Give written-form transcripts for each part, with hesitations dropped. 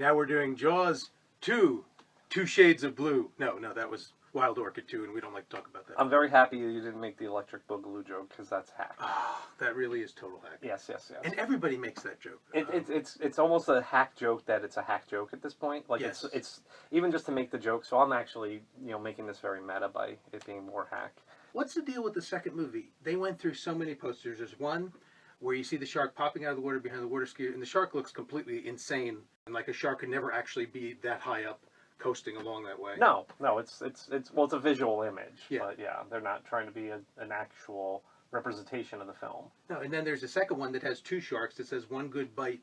Now we're doing Jaws 2, Two Shades of Blue. No, that was Wild Orchid 2, and we don't like to talk about that. I'm very happy you didn't make the electric boogaloo joke, because that's hack. Oh, that really is total hack. Yes. And everybody makes that joke. It's almost a hack joke that it's a hack joke at this point. Like yes. it's even just to make the joke. So I'm actually making this very meta by it being more hack. What's the deal with the second movie? They went through so many posters. There's one where you see the shark popping out of the water behind the water ski, and the shark looks completely insane, and like a shark could never actually be that high up, coasting along that way. No, it's a visual image. Yeah. But yeah, they're not trying to be an actual representation of the film. No, and then there's a second one that has two sharks that says one good bite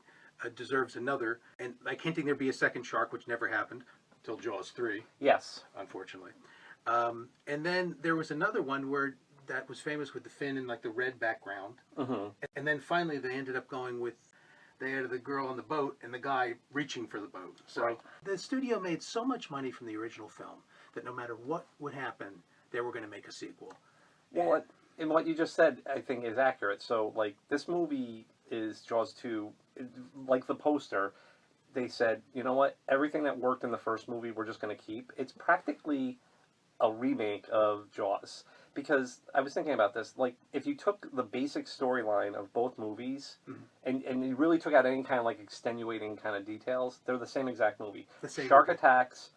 deserves another, and like hinting there'd be a second shark, which never happened until Jaws 3. Yes. Unfortunately. And then there was another one where that was famous with the fin and like the red background. Mm-hmm. And then finally they ended up going with, they had the girl on the boat and the guy reaching for the boat. So right. The studio made so much money from the original film that no matter what would happen, they were going to make a sequel. Well, and what you just said, I think, is accurate. So, like, this movie is Jaws 2. Like the poster, they said, you know what? Everything that worked in the first movie, we're just going to keep. It's practically a remake of Jaws. Because I was thinking about this, like, if you took the basic storyline of both movies, mm-hmm. and you really took out any kind of, like, extenuating kind of details, they're the same exact movie. Shark attacks,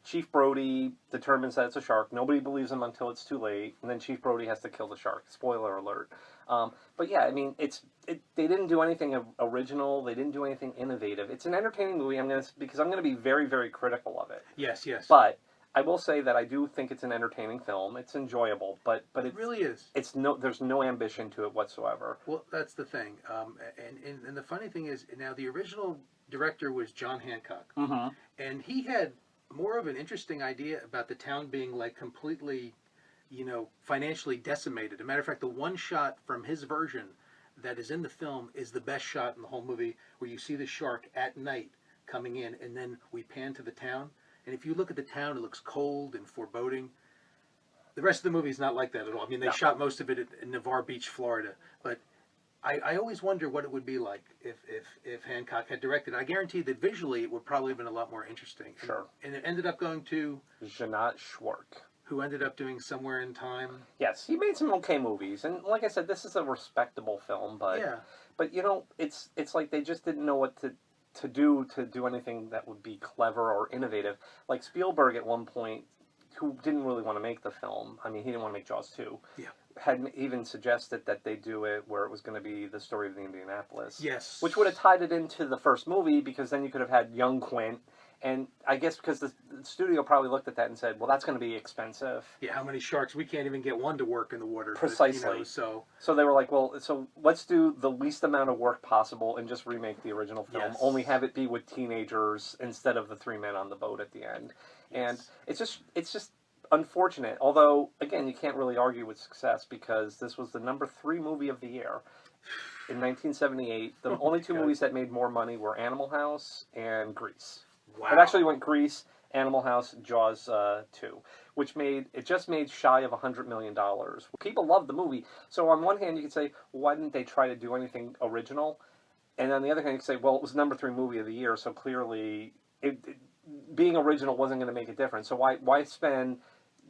Chief Brody determines that it's a shark, nobody believes him until it's too late, and then Chief Brody has to kill the shark. Spoiler alert. But yeah, I mean, they didn't do anything original, they didn't do anything innovative. It's an entertaining movie, because I'm going to be very, very critical of it. Yes. But I will say that I do think it's an entertaining film. It's enjoyable, but it really is. There's no ambition to it whatsoever. Well, that's the thing. And the funny thing is, now the original director was John Hancock, mm-hmm. and he had more of an interesting idea about the town being like completely, financially decimated. As a matter of fact, the one shot from his version that is in the film is the best shot in the whole movie, where you see the shark at night coming in, and then we pan to the town. And if you look at the town, it looks cold and foreboding. The rest of the movie is not like that at all. I mean, they shot most of it in Navarre Beach, Florida. But I always wonder what it would be like if Hancock had directed. I guarantee that visually it would probably have been a lot more interesting. Sure. And it ended up going to Janat Schwark, who ended up doing Somewhere in Time. Yes, he made some okay movies. And like I said, this is a respectable film. But, yeah. But it's like they just didn't know what to do anything that would be clever or innovative. Like Spielberg at one point, who didn't really want to make the film, I mean, he didn't want to make Jaws 2, had even suggested that they do it where it was going to be the story of the Indianapolis. Yes. Which would have tied it into the first movie, because then you could have had young Quint. And I guess because the studio probably looked at that and said, well, that's going to be expensive. Yeah, how many sharks? We can't even get one to work in the water. Precisely. But, so they were like, well, so let's do the least amount of work possible and just remake the original film. Yes. Only have it be with teenagers instead of the three men on the boat at the end. Yes. And it's just unfortunate. Although, again, you can't really argue with success, because this was the number 3 movie of the year. In 1978, the only two movies that made more money were Animal House and Grease. Wow. It actually went Grease, Animal House, Jaws 2, which just made shy of $100 million. People loved the movie. So on one hand, you could say, well, why didn't they try to do anything original? And on the other hand, you could say, well, it was number 3 movie of the year, so clearly being original wasn't going to make a difference. So why spend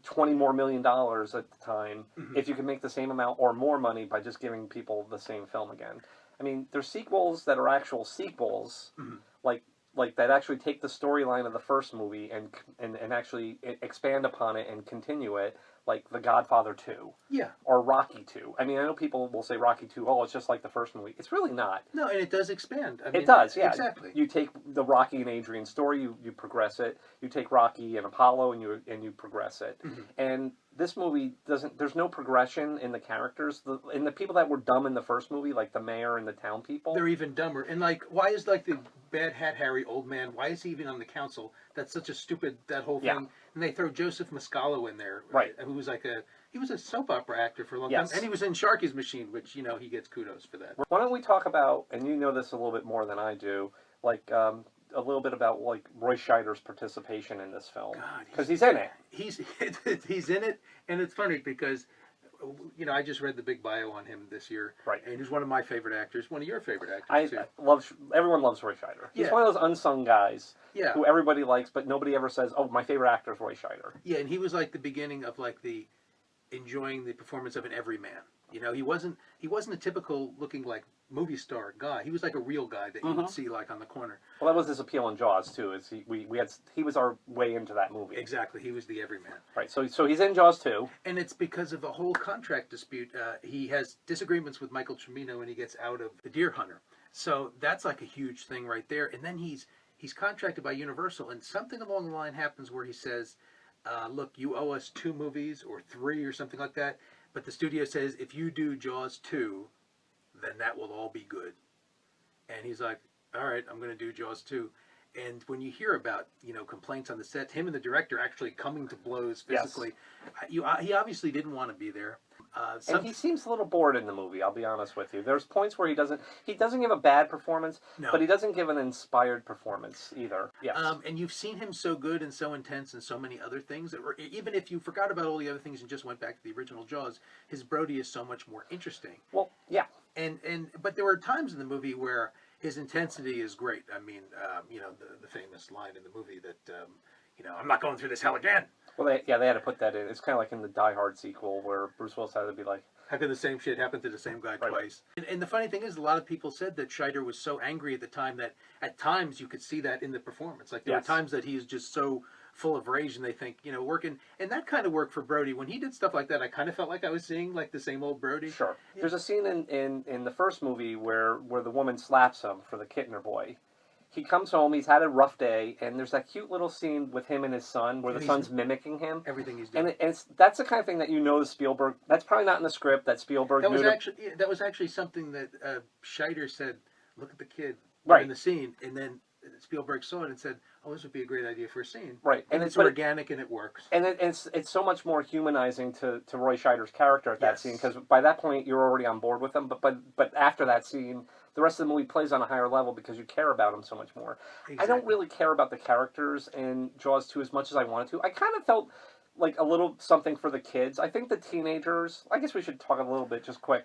$20 more million at the time, mm-hmm. if you can make the same amount or more money by just giving people the same film again? I mean, there's sequels that are actual sequels, mm-hmm. like that actually take the storyline of the first movie and actually expand upon it and continue it, like The Godfather 2. Yeah. Or Rocky 2. I mean, I know people will say Rocky 2, oh, it's just like the first movie. It's really not. No, and it does expand. I mean, it does, yeah. Exactly. You take the Rocky and Adrian story, you progress it. You take Rocky and Apollo, and you progress it. Mm-hmm. And this movie there's no progression in the characters. In the people that were dumb in the first movie, like the mayor and the town people, they're even dumber. And like, why is like the Bad Hat Harry old man, why is he even on the council? That's such a stupid, that whole thing. Yeah. And they throw Joseph Mascalo in there, right? Who was he was a soap opera actor for a long yes. time, and he was in Sharky's Machine, which he gets kudos for that. Why don't we talk about, and you know this a little bit more than I do, like a little bit about like Roy Scheider's participation in this film, because he's in it. He's in it, and it's funny because I just read the big bio on him this year, Right. and he's one of my favorite actors, one of your favorite actors too. I love. Everyone loves Roy Scheider. He's Yeah. one of those unsung guys Yeah, who everybody likes, but nobody ever says, "Oh, my favorite actor is Roy Scheider." yeah, and he was like the beginning of like the enjoying the performance of an everyman. He wasn't a typical looking like movie star guy. He was like a real guy that you would see like on the corner. Well, that was his appeal in Jaws too. Is he was our way into that movie. Exactly, he was the everyman. Right. So he's in Jaws too. And it's because of a whole contract dispute. He has disagreements with Michael Cimino when he gets out of The Deer Hunter. So that's like a huge thing right there. And then he's contracted by Universal, and something along the line happens where he says, look, you owe us 2 movies or 3 or something like that. But the studio says, if you do Jaws 2, then that will all be good. And he's like, all right, I'm going to do Jaws 2. And when you hear about, complaints on the set, him and the director actually coming to blows physically, he obviously didn't want to be there. And he seems a little bored in the movie, I'll be honest with you. There's points where he doesn't give a bad performance, No. but he doesn't give an inspired performance either. Yes. And you've seen him so good and so intense and so many other things. Even if you forgot about all the other things and just went back to the original Jaws, his Brody is so much more interesting. Well, yeah. But there were times in the movie where his intensity is great. I mean, the famous line in the movie that, I'm not going through this hell again. Well, they had to put that in. It's kind of like in the Die Hard sequel where Bruce Willis had to be like, how could the same shit happen to the same guy twice? And the funny thing is, a lot of people said that Scheider was so angry at the time that at times you could see that in the performance. Like there were times that he is just so full of rage, and they think, working. And that kind of worked for Brody. When he did stuff like that, I kind of felt like I was seeing like the same old Brody. Sure. Yeah. There's a scene in the first movie where the woman slaps him for the Kittner boy. He comes home, he's had a rough day, and there's that cute little scene with him and his son where the son's mimicking him. Everything he's doing. And that's the kind of thing that the Spielberg, that's probably not in the script, that Spielberg that was actually something that Scheider said, look at the kid in the scene, and then Spielberg saw it and said, oh, this would be a great idea for a scene. Right. And it's organic and it works. And it's so much more humanizing to Roy Scheider's character at that scene, because by that point you're already on board with him, but after that scene, the rest of the movie plays on a higher level because you care about him so much more. Exactly. I don't really care about the characters in Jaws 2 as much as I wanted to. I kind of felt like a little something for the kids. I think the teenagers, I guess we should talk a little bit just quick.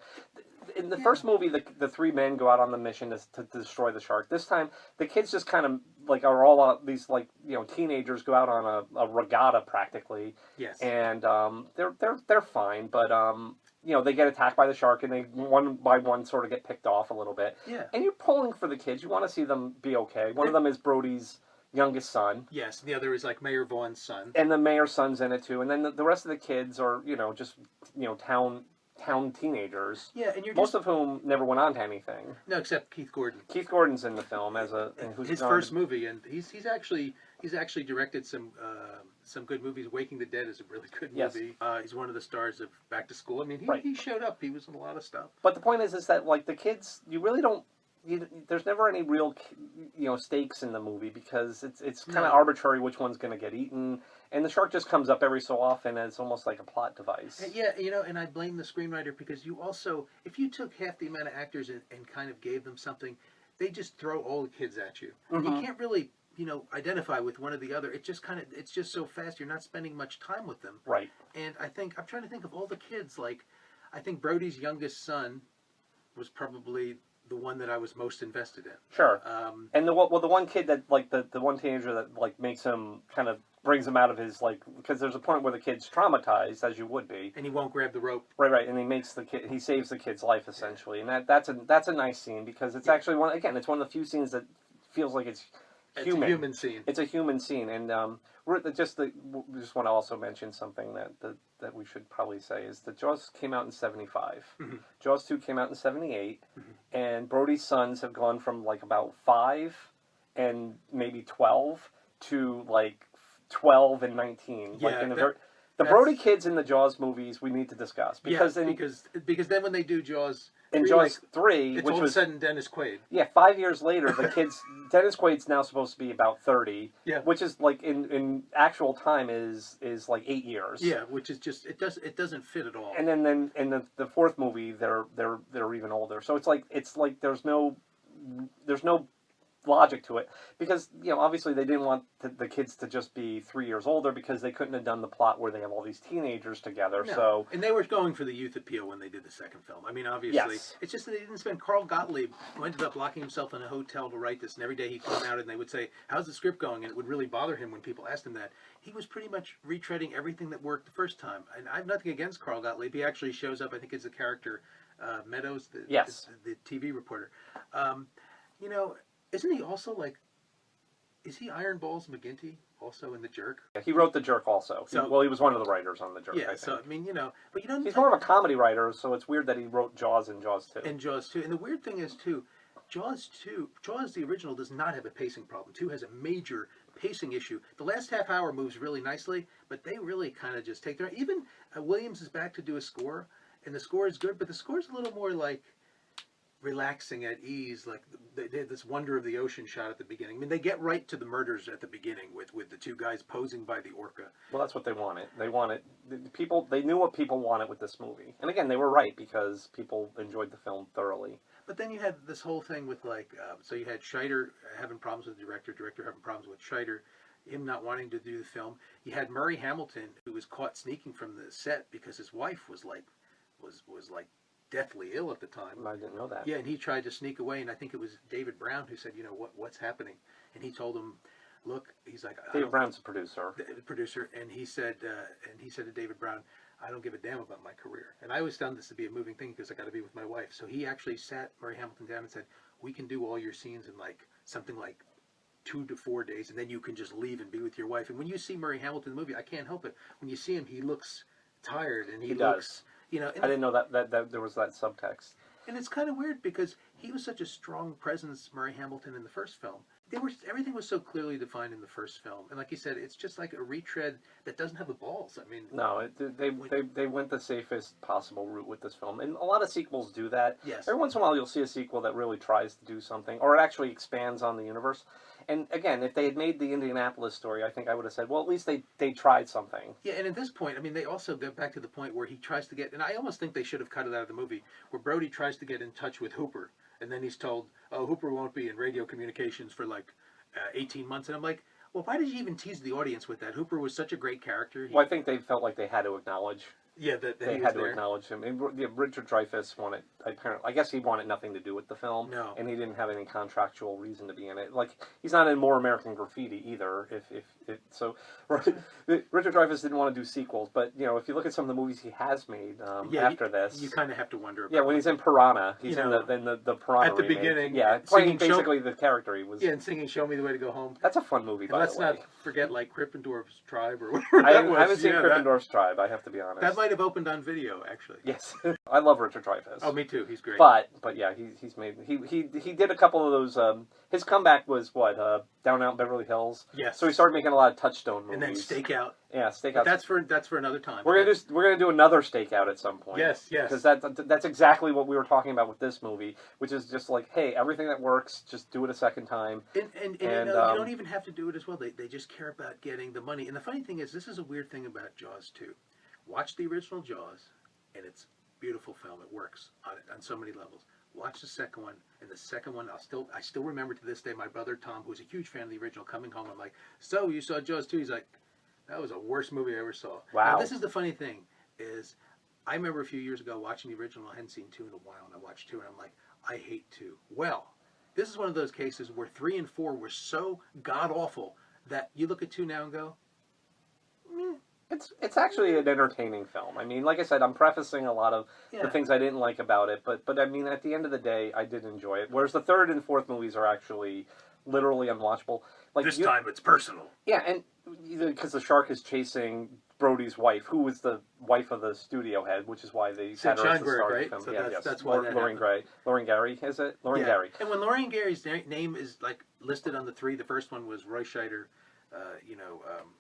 In the first movie, the 3 men go out on the mission to destroy the shark. This time, the kids just kind of like are all these teenagers go out on a regatta practically. Yes. And they're fine, but they get attacked by the shark, and they one by one sort of get picked off a little bit. Yeah. And you're pulling for the kids. You want to see them be okay. One of them is Brody's youngest son. Yes, the other is like Mayor Vaughn's son. And the mayor's son's in it too. And then the rest of the kids are just town teenagers. Yeah, and most of whom never went on to anything. No, except Keith Gordon. Keith Gordon's in the film as his first movie, and he's actually directed some good movies. Waking the Dead is a really good movie. He's one of the stars of Back to School. I mean, he showed up. He was in a lot of stuff. But the point is that like the kids, you really don't. There's never any real stakes in the movie because it's kind of arbitrary which one's going to get eaten, and the shark just comes up every so often as almost like a plot device. Yeah, and I blame the screenwriter because you also, if you took half the amount of actors and kind of gave them something, they just throw all the kids at you. Mm-hmm. You can't really identify with one or the other. It's just so fast. You're not spending much time with them. Right. And I'm trying to think of all the kids. Like, I think Brody's youngest son was probably the one that I was most invested in. Sure. And the one kid that like the one teenager that like makes him kind of brings him out of his because there's a point where the kid's traumatized, as you would be, and he won't grab the rope. Right, and he saves the kid's life essentially, and that's a nice scene because it's actually it's one of the few scenes that feels like it's human. It's a human scene. It's a human scene, and we just want to also mention something that we should probably say is that Jaws came out in 75. Mm-hmm. Jaws 2 came out in 78, mm-hmm. and Brody's sons have gone from like about 5 and maybe 12 to like 12 and 19. Yeah, the Brody kids in the Jaws movies we need to discuss because then when they do Jaws. In Jaws 3, which all of a sudden Dennis Quaid. Yeah, 5 years later, the kids. Dennis Quaid's now supposed to be about 30. Yeah. Which is like in actual time is like 8 years. Yeah, which is just it doesn't fit at all. And then in the fourth movie, they're even older. So it's like there's no logic to it, because obviously they didn't want the kids to just be 3 years older, because they couldn't have done the plot where they have all these teenagers together. No. So, and they were going for the youth appeal when they did the second film. I mean, obviously, yes. it's just that they didn't spend. Carl Gottlieb, who ended up locking himself in a hotel to write this, and every day he'd come out and they would say, "How's the script going?" And it would really bother him when people asked him that. He was pretty much retreading everything that worked the first time. And I have nothing against Carl Gottlieb. He actually shows up, I think, as the character Meadows, the TV reporter. Isn't he also like? Is he Iron Balls McGinty also in The Jerk? Yeah, he wrote The Jerk also. So, he was one of the writers on The Jerk. Yeah, I think. so I mean, but you don't. He's more of a comedy writer, so it's weird that he wrote Jaws and Jaws 2. And Jaws 2. And the weird thing is, too, Jaws the original, does not have a pacing problem. 2 has a major pacing issue. The last half hour moves really nicely, but they really kind of just take their... Even Williams is back to do a score, and the score is good, but the score is a little more like relaxing, at ease, like they did this Wonder of the Ocean shot at the beginning. I mean, they get right to the murders at the beginning with the two guys posing by the orca. Well, that's what they wanted. They knew what people wanted with this movie. And again, they were right, because people enjoyed the film thoroughly. But then you had this whole thing with so you had Scheider having problems with the director having problems with Scheider, him not wanting to do the film. You had Murray Hamilton, who was caught sneaking from the set because his wife was deathly ill at the time. I didn't know that. Yeah, and he tried to sneak away, and I think it was David Brown who said, what's happening? And he told him, look, he's like... David Brown's a producer. The producer, and he said to David Brown, I don't give a damn about my career. And I always found this to be a moving thing, because I got to be with my wife. So he actually sat Murray Hamilton down and said, we can do all your scenes in something like 2 to 4 days, and then you can just leave and be with your wife. And when you see Murray Hamilton in the movie, I can't help it. When you see him, he looks tired, and he looks... I didn't know that there was that subtext. And it's kind of weird, because he was such a strong presence, Murray Hamilton, in the first film. Everything was so clearly defined in the first film, and like you said, it's just like a retread that doesn't have the balls. I mean, no, they went the safest possible route with this film, and a lot of sequels do that. Yes. Every once in a while, you'll see a sequel that really tries to do something, or it actually expands on the universe. And again, if they had made the Indianapolis story, I think I would have said, well, at least they tried something. Yeah, and at this point, I mean, they also go back to the point where he tries to get, and I almost think they should have cut it out of the movie, where Brody tries to get in touch with Hooper, and then he's told, oh, Hooper won't be in radio communications for 18 months. And I'm like, well, why did you even tease the audience with that? Hooper was such a great character. Well, I think they felt like they had to acknowledge. Yeah, that they had to acknowledge him. And Richard Dreyfuss wanted, apparently, I guess he wanted nothing to do with the film. No. And he didn't have any contractual reason to be in it. He's not in More American Graffiti either. So Richard Dreyfuss didn't want to do sequels, but if you look at some of the movies he has made after this, you kind of have to wonder about. Yeah, when he's in Piranha, he's in the Piranha at the remake. beginning. Yeah, playing basically the character he was. Yeah, and singing "Show Me the Way to Go Home." That's a fun movie. And by let's the way. not forget Krippendorf's Tribe or whatever I haven't seen Krippendorf's Tribe. I have to be honest. That might have opened on video, actually. Yes, I love Richard Dreyfuss. Oh, me too. He's great. But yeah, he's made he did a couple of those. His comeback was Down Out in Beverly Hills. Yes. So he started making a lot of Touchstone movies. And then Stakeout. Yeah, Stakeout. But that's for another time. We're gonna do another Stakeout at some point. Yes. Because that's exactly what we were talking about with this movie, which is just like, hey, everything that works, just do it a second time. And you don't even have to do it as well. They just care about getting the money. And the funny thing is, this is a weird thing about Jaws too. Watch the original Jaws, and it's a beautiful film. It works on so many levels. Watch the second one, and the second one, I still remember to this day my brother Tom, who was a huge fan of the original, coming home. I'm like, so you saw Jaws 2? He's like, that was the worst movie I ever saw. Wow. Now, this is the funny thing, is I remember a few years ago watching the original. I hadn't seen 2 in a while, and I watched 2, and I'm like, I hate 2. Well, this is one of those cases where 3 and 4 were so god-awful that you look at 2 now and go, meh. It's actually an entertaining film. I mean, like I said, I'm prefacing a lot of the things I didn't like about it, but I mean, at the end of the day, I did enjoy it. Whereas the third and fourth movies are actually literally unwatchable. This time it's personal. Yeah, and because the shark is chasing Brody's wife, who was the wife of the studio head, which is why they had her as the star of the film. So that's why that happened. Lauren Gary, is it? Lauren Gary. And when Lauren Gary's name is listed on the 3, the first one was Roy Scheider,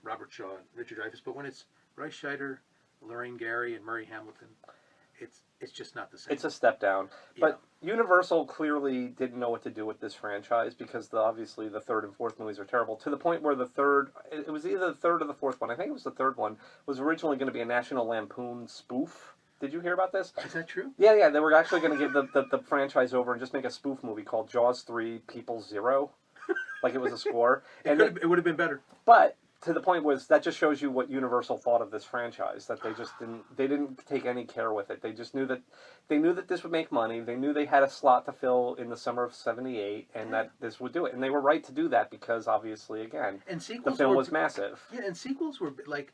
Robert Shaw, Richard Dreyfuss. But when it's Roy Scheider, Lauren Gary, and Murray Hamilton, it's just not the same. It's a step down. But Universal clearly didn't know what to do with this franchise, because obviously the third and fourth movies are terrible, to the point where the third, it was either the third or the fourth one, I think it was the third one, was originally going to be a National Lampoon spoof. Did you hear about this? Is that true? Yeah, they were actually going to give the franchise over and just make a spoof movie called Jaws 3 People Zero. like it was a score. It would have been better. But to the point was that just shows you what Universal thought of this franchise. That they didn't take any care with it. They just knew that this would make money. They knew they had a slot to fill in the summer of '78, and that this would do it. And they were right to do that because obviously, again, and the film was massive. Yeah, and sequels were like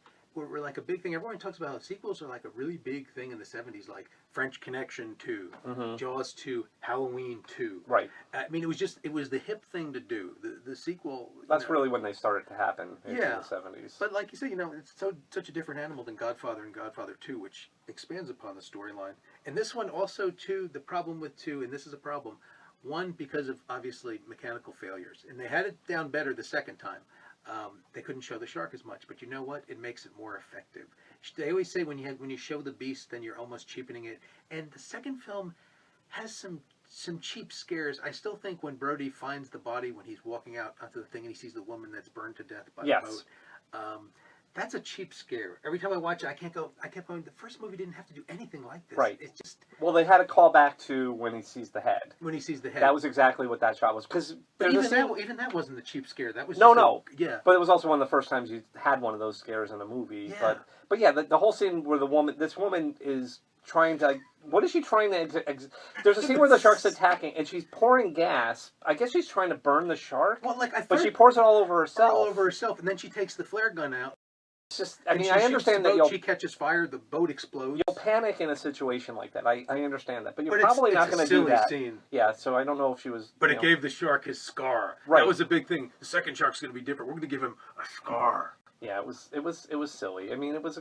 a big thing. Everyone talks about how sequels are like a really big thing in the '70s, like French Connection 2, Jaws 2, Halloween 2. Right. I mean, it was the hip thing to do. The sequel. That's really when they started to happen in the '70s. But like you say, it's such a different animal than Godfather and Godfather 2, which expands upon the storyline. And this one also, too, the problem with 2, and this is a problem, one, because of, obviously, mechanical failures. And they had it down better the second time. They couldn't show the shark as much, but you know what? It makes it more effective. They always say when you show the beast, then you're almost cheapening it. And the second film has some cheap scares. I still think when Brody finds the body when he's walking out onto the thing and he sees the woman that's burned to death by the boat. That's a cheap scare. Every time I watch it, I kept going, the first movie didn't have to do anything like this. Right. It's just... Well, they had a call back to when he sees the head. When he sees the head. That was exactly what that shot was. But even that wasn't a cheap scare. That was yeah. But it was also one of the first times you had one of those scares in a movie. Yeah. But yeah, the whole scene where this woman is trying to... What is she trying to... There's a scene where the shark's attacking, and she's pouring gas. I guess she's trying to burn the shark. Well, but she pours it all over herself. All over herself, and then she takes the flare gun out. Just, I mean, I understand that she catches fire, the boat explodes. You'll panic in a situation like that. I understand that, but you're probably not going to do that. Scene. Yeah, so I don't know if she was. But it gave the shark his scar. Right. That was a big thing. The second shark's going to be different. We're going to give him a scar. Yeah, it was silly. I mean, it was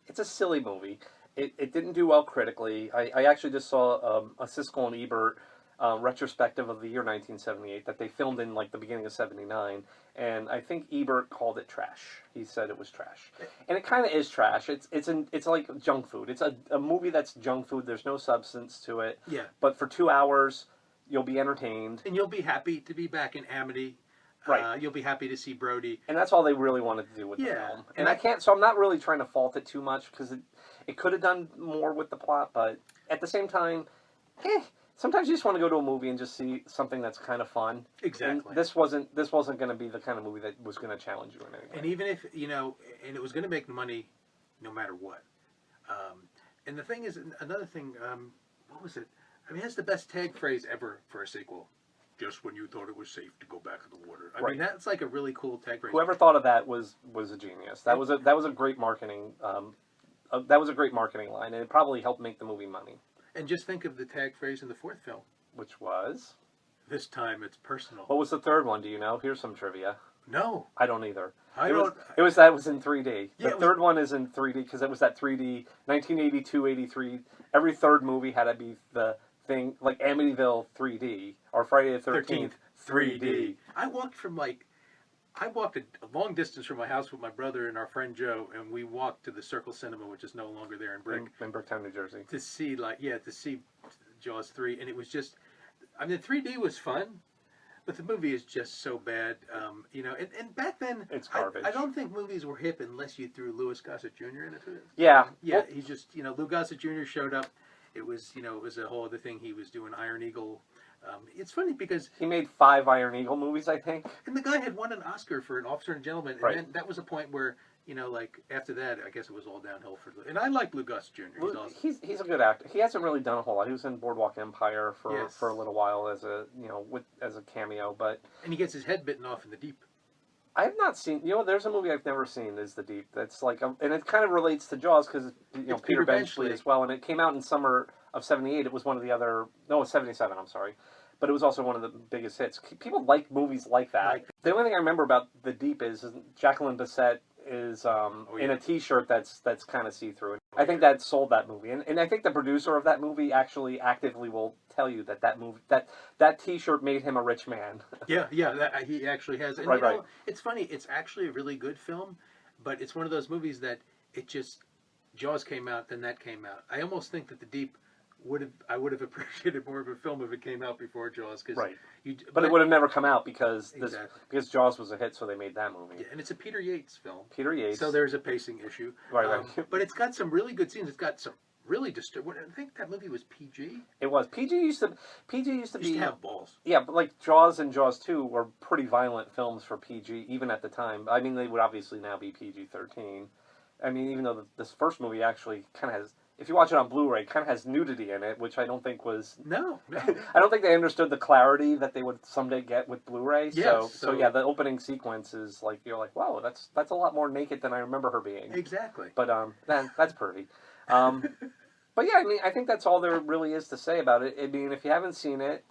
it's a silly movie. It didn't do well critically. I actually just saw a Siskel and Ebert retrospective of the year 1978 that they filmed in like the beginning of '79. And I think Ebert called it trash. He said it was trash, and it kind of is trash. It's like junk food. It's a movie that's junk food. There's no substance to it. Yeah. But for 2 hours, you'll be entertained, and you'll be happy to be back in Amity. Right. You'll be happy to see Brody. And that's all they really wanted to do with the film. And I can't. So I'm not really trying to fault it too much because it could have done more with the plot, but at the same time, sometimes you just want to go to a movie and just see something that's kind of fun. Exactly. And this wasn't going to be the kind of movie that was going to challenge you in any way. And even if, and it was going to make money no matter what. And the thing is, another thing, what was it? I mean, that's the best tag phrase ever for a sequel. Just when you thought it was safe to go back in the water. I mean, that's like a really cool tag phrase. Whoever thought of that was a genius. That was a great marketing. That was a great marketing line, and it probably helped make the movie money. And just think of the tag phrase in the fourth film. Which was? This time it's personal. What was the third one? Do you know? Here's some trivia. No. I don't either. That was in 3D. Yeah, the third one is in 3D because it was that 3D, 1982, 83. Every third movie had to be the thing, like Amityville 3D, or Friday the 13th 3D. I walked a long distance from my house with my brother and our friend Joe, and we walked to the Circle Cinema, which is no longer there in Bricktown, New Jersey, to see Jaws 3, and it was just, I mean, 3D was fun, but the movie is just so bad, and back then, it's garbage. I don't think movies were hip unless you threw Louis Gossett Jr. into it. Yeah. Yeah, well, he just, Lou Gossett Jr. showed up. It was, it was a whole other thing. He was doing Iron Eagle. It's funny because... He made 5 Iron Eagle movies, I think. And the guy had won an Oscar for An Officer and Gentleman. And then that was a point where, after that, I guess it was all downhill for... And I like Lou Gossett Jr. He's awesome. He's a good actor. He hasn't really done a whole lot. He was in Boardwalk Empire for a little while as a, as a cameo, but... And he gets his head bitten off in The Deep. I have not seen... there's a movie I've never seen, is The Deep. That's like... and it kind of relates to Jaws because, it's Peter Benchley as well. And it came out in summer of '78. It was one of the other... No, it was '77, I'm sorry. But it was also one of the biggest hits. People like movies like that. The only thing I remember about The Deep is Jacqueline Bisset is in a T-shirt that's kind of see-through. I think that sold that movie, and I think the producer of that movie actually actively will tell you that T-shirt made him a rich man. He actually has. And right. It's funny. It's actually a really good film, but it's one of those movies that Jaws came out, then that came out. I almost think that The Deep I would have appreciated more of a film if it came out before Jaws. But it would have never come out because Jaws was a hit, so they made that movie. Yeah, and it's a Peter Yates film. Peter Yates. So there's a pacing issue. Right. But it's got some really good scenes. It's got some really disturbed. I think that movie was PG. It was PG used to Used be to have balls. yeah, but like Jaws and Jaws 2 were pretty violent films for PG even at the time. I mean, they would obviously now be PG-13. I mean, even though this first movie actually kind of has, if you watch it on Blu-ray, kind of has nudity in it, which I don't think was. No. I don't think they understood the clarity that they would someday get with Blu-ray. Yes, So yeah, the opening sequence is like you're like, wow, that's a lot more naked than I remember her being. Exactly. But that's pervy. But yeah, I mean, I think that's all there really is to say about it. I mean, if you haven't seen it,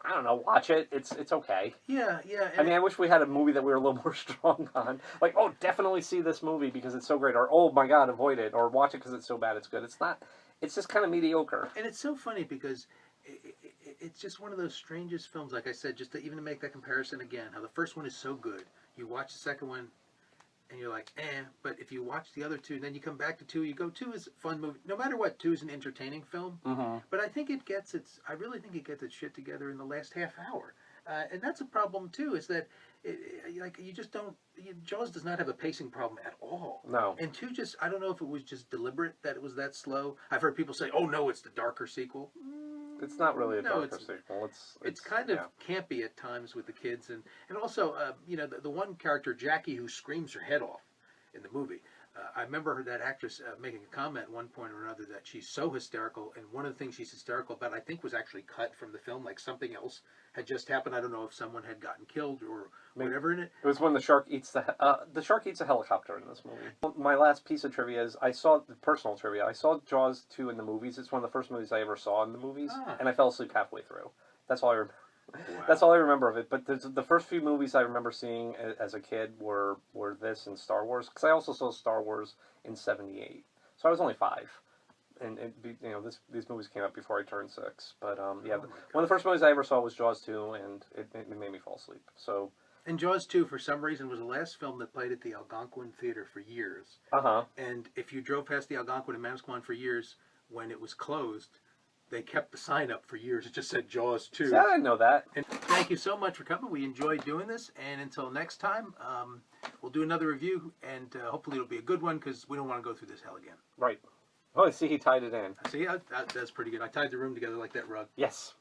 I don't know, watch it. It's okay. Yeah. I mean, I wish we had a movie that we were a little more strong on. Like, oh, definitely see this movie because it's so great. Or, oh my God, avoid it. Or watch it because it's so bad it's good. It's not. It's just kind of mediocre. And it's so funny because it's just one of those strangest films, like I said, just to even make that comparison again, how the first one is so good. You watch the second one, and you're like, but if you watch the other two, then you come back to two, you go, two is a fun movie. No matter what, two is an entertaining film. Mm-hmm. But I think I really think it gets its shit together in the last half hour. And that's a problem, too, is that, you just don't, Jaws does not have a pacing problem at all. No. And two just, I don't know if it was just deliberate that it was that slow. I've heard people say, oh, no, it's the darker sequel. It's not really a No, darker sequel. It's kind of campy at times with the kids, and also the one character, Jackie, who screams her head off in the movie. I remember that actress making a comment at one point or another that she's so hysterical, and one of the things she's hysterical about, I think, was actually cut from the film, like something else had just happened. I don't know if someone had gotten killed or whatever in it. It was when the shark eats the shark eats a helicopter in this movie. My last piece of trivia is I saw the personal trivia. I saw Jaws 2 in the movies. It's one of the first movies I ever saw in the movies, and I fell asleep halfway through. That's all I remember. Wow. That's all I remember of it. But the first few movies I remember seeing as a kid were this and Star Wars. Because I also saw Star Wars in '78, so I was only 5. And these movies came out before I turned 6. But one of the first movies I ever saw was Jaws 2, and it made me fall asleep. So. And Jaws 2, for some reason, was the last film that played at the Algonquin Theater for years. And if you drove past the Algonquin in Manasquan for years, when it was closed, they kept the sign up for years. It just said Jaws 2. See, I didn't know that. And thank you so much for coming. We enjoyed doing this. And until next time, we'll do another review. And hopefully it'll be a good one because we don't want to go through this hell again. Right. Oh, I see he tied it in. See, that's pretty good. I tied the room together like that rug. Yes.